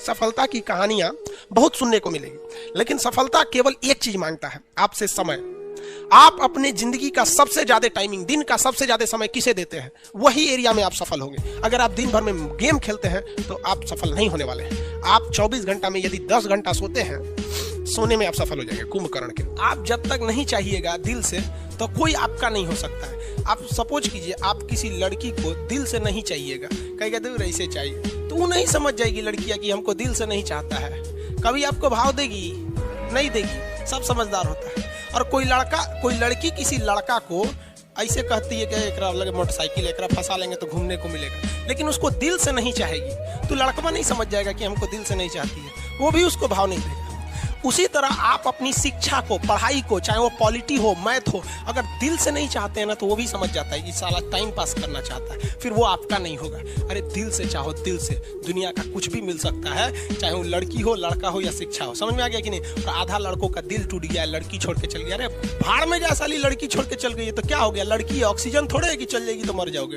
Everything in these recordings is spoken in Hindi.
सफलता की कहानियां बहुत सुनने को मिलेगी, लेकिन सफलता केवल एक चीज मांगता है, आपसे समय। आप अपने जिंदगी का सबसे ज्यादा टाइमिंग, दिन का सबसे ज्यादा समय किसे देते हैं, वही एरिया में आप सफल होंगे। अगर आप दिन भर में गेम खेलते हैं तो आप सफल नहीं होने वाले हैं। आप 24 घंटा में यदि 10 घंटा सोते हैं, सोने में आप सफल हो जाएंगे कुंभकर्ण के। आप जब तक नहीं चाहिएगा दिल से, तो कोई आपका नहीं हो सकता है। आप सपोज कीजिए, आप किसी लड़की को दिल से नहीं चाहिएगा, कहेगा दूर ऐसे चाहिए, तो वो नहीं समझ जाएगी लड़कियां कि हमको दिल से नहीं चाहता है। कभी आपको भाव देगी? नहीं देगी। सब समझदार होता है। और कोई लड़की किसी लड़का को ऐसे कहती है कि एकरा लगे मोटरसाइकिल, एकरा फंसा लेंगे तो घूमने को मिलेगा, लेकिन उसको दिल से नहीं चाहेगी, तो लड़का नहीं समझ जाएगा कि हमको दिल से नहीं चाहती है, वो भी उसको भाव नहीं देगा। उसी तरह आप अपनी शिक्षा को, पढ़ाई को, चाहे वो पॉलिटी हो, मैथ हो, अगर दिल से नहीं चाहते हैं ना, तो वो भी समझ जाता है कि साला टाइम पास करना चाहता है, फिर वो आपका नहीं होगा। अरे दिल से चाहो, दिल से दुनिया का कुछ भी मिल सकता है, चाहे वो लड़की हो, लड़का हो या शिक्षा हो। समझ में आ गया कि नहीं? और आधा लड़कों का दिल टूट गया, लड़की छोड़ के चल गया। अरे भाड़ में जा साली, लड़की छोड़ के चल गई है तो क्या हो गया? लड़की ऑक्सीजन थोड़े है कि चल जाएगी तो मर जाओगे।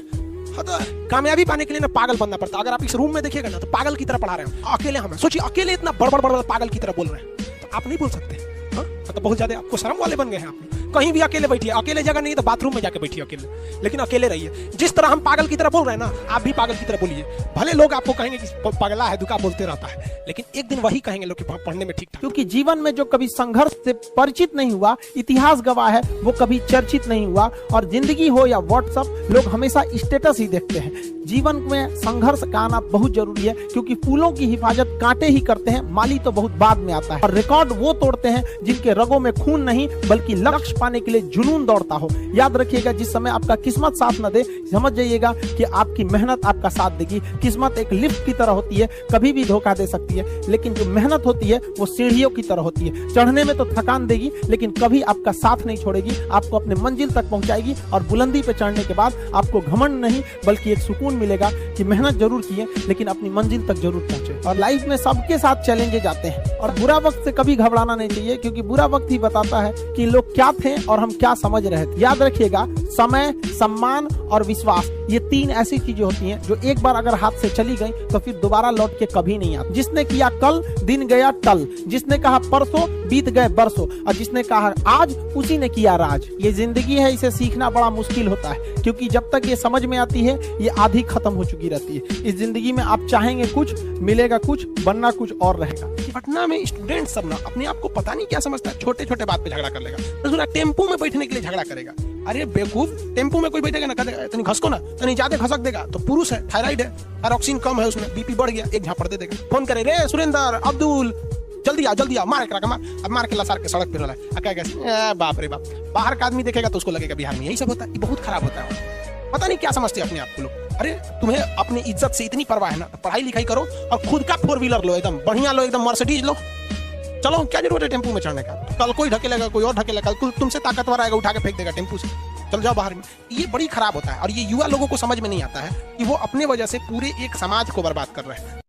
हाँ, तो कामयाबी पाने के लिए ना पागल बनना पड़ता। अगर आप इस रूम में देखिएगा ना, तो पागल की तरह पढ़ा रहे हो अकेले। हमें सोचिए, अकेले इतना बड़ पागल की तरह बोल रहे हैं, तो आप नहीं बोल सकते। हाँ, तो बहुत ज्यादा आपको शर्म वाले बन गए हैं। आप कहीं भी अकेले बैठिए, अकेले जगह नहीं तो बाथरूम में जाके बैठिए अकेले, लेकिन अकेले रहिए। जिस तरह हम पागल की तरह बोल रहे हैं ना, आप भी पागल की तरह बोलिए। भले लोग आपको कहेंगे कि पगला है, दुका बोलते रहता है, लेकिन एक दिन वही कहेंगे लोग कि पढ़ने में ठीक था। क्योंकि जीवन में जो कभी संघर्ष से परिचित नहीं हुआ, इतिहास गवाह है, वो कभी चर्चित नहीं हुआ। और जिंदगी हो या व्हाट्सएप, लोग हमेशा स्टेटस ही देखते हैं। जीवन में संघर्ष का आना बहुत जरूरी है, क्योंकि फूलों की हिफाजत कांटे ही करते हैं, माली तो बहुत बाद में आता है। और रिकॉर्ड वो तोड़ते हैं जिनके रगों में खून नहीं, बल्कि लक्ष्य पाने के लिए जुनून दौड़ता हो। याद रखिएगा, जिस समय आपका किस्मत साथ न दे, समझ जाइएगा कि आपकी मेहनत आपका साथ देगी। किस्मत एक लिफ्ट की तरह होती है, कभी भी धोखा दे सकती है, लेकिन जो मेहनत होती है वो सीढ़ियों की तरह होती है। चढ़ने में तो थकान देगी, लेकिन कभी आपका साथ नहीं छोड़ेगी, आपको अपने मंजिल तक पहुंचाएगी। और बुलंदी पे चढ़ने के बाद आपको घमंड नहीं, बल्कि एक सुकून मिलेगा कि मेहनत जरूर किए, लेकिन अपनी मंजिल तक जरूर पहुंचे। और लाइफ में सबके साथ चैलेंजेस आते हैं, और बुरा वक्त से कभी घबराना नहीं चाहिए, क्योंकि बुरा वक्त ही बताता है कि लोग क्या थे और हम क्या समझ रहे थे। याद रखिएगा, समय, सम्मान और विश्वास, ये 3 ऐसी चीजें होती हैं जो एक बार अगर हाथ से चली गई तो फिर दोबारा लौट के कभी नहीं आती। जिसने किया कल, दिन गया टल। जिसने कहा परसों, बीत गए बरसों। और जिसने कहा आज, उसी ने किया राज। ये जिंदगी है, इसे सीखना बड़ा मुश्किल होता है, क्योंकि जब तक ये समझ में आती है, ये आधी खत्म हो चुकी रहती है। इस जिंदगी में आप चाहेंगे कुछ, मिलेगा कुछ, बनना कुछ और रहेगा। पटना में स्टूडेंट सब ना अपने आप को पता नहीं क्या समझता है, छोटे छोटे बात पे झगड़ा कर लेगा। तो टेम्पो में बैठने के लिए झगड़ा करेगा। अरे बेवकूफ, टेम्पो में कोई बैठेगा ना, कहेगा तनी घसको ना, तनी ज्यादा घसक देगा तो पुरुष है, थायराइड है, थायरॉक्सिन कम है उसमें, बीपी बढ़ गया, एक झापड़ दे देगा। फोन करे, रे सुरेंद्र, अब्दुल, जल्दी आ, मार करा मार। अब मार के लसार के सड़क पे रहा है। बाप रे बाप, बाहर का आदमी देखेगा तो उसको लगेगा बिहार में यही सब होता है। बहुत खराब होता है। पता नहीं क्या समझते अपने आप को लोग। अरे तुम्हें अपनी इज्जत से इतनी परवाह है ना, तो पढ़ाई लिखाई करो और खुद का 4 व्हीलर लो, एकदम बढ़िया लो, एकदम मर्सिडीज लो। चलो, क्या जरूरत है टेम्पो में चढ़ने का? कल कोई ढकेलेगा, कोई और ढकेलेगा, तुमसे ताकतवर आएगा, उठा के फेंक देगा टेम्पो से। चल जाओ बाहर में। ये बड़ी खराब होता है, और ये युवा लोगों को समझ में नहीं आता है कि वो अपने वजह से पूरे एक समाज को बर्बाद कर रहे हैं।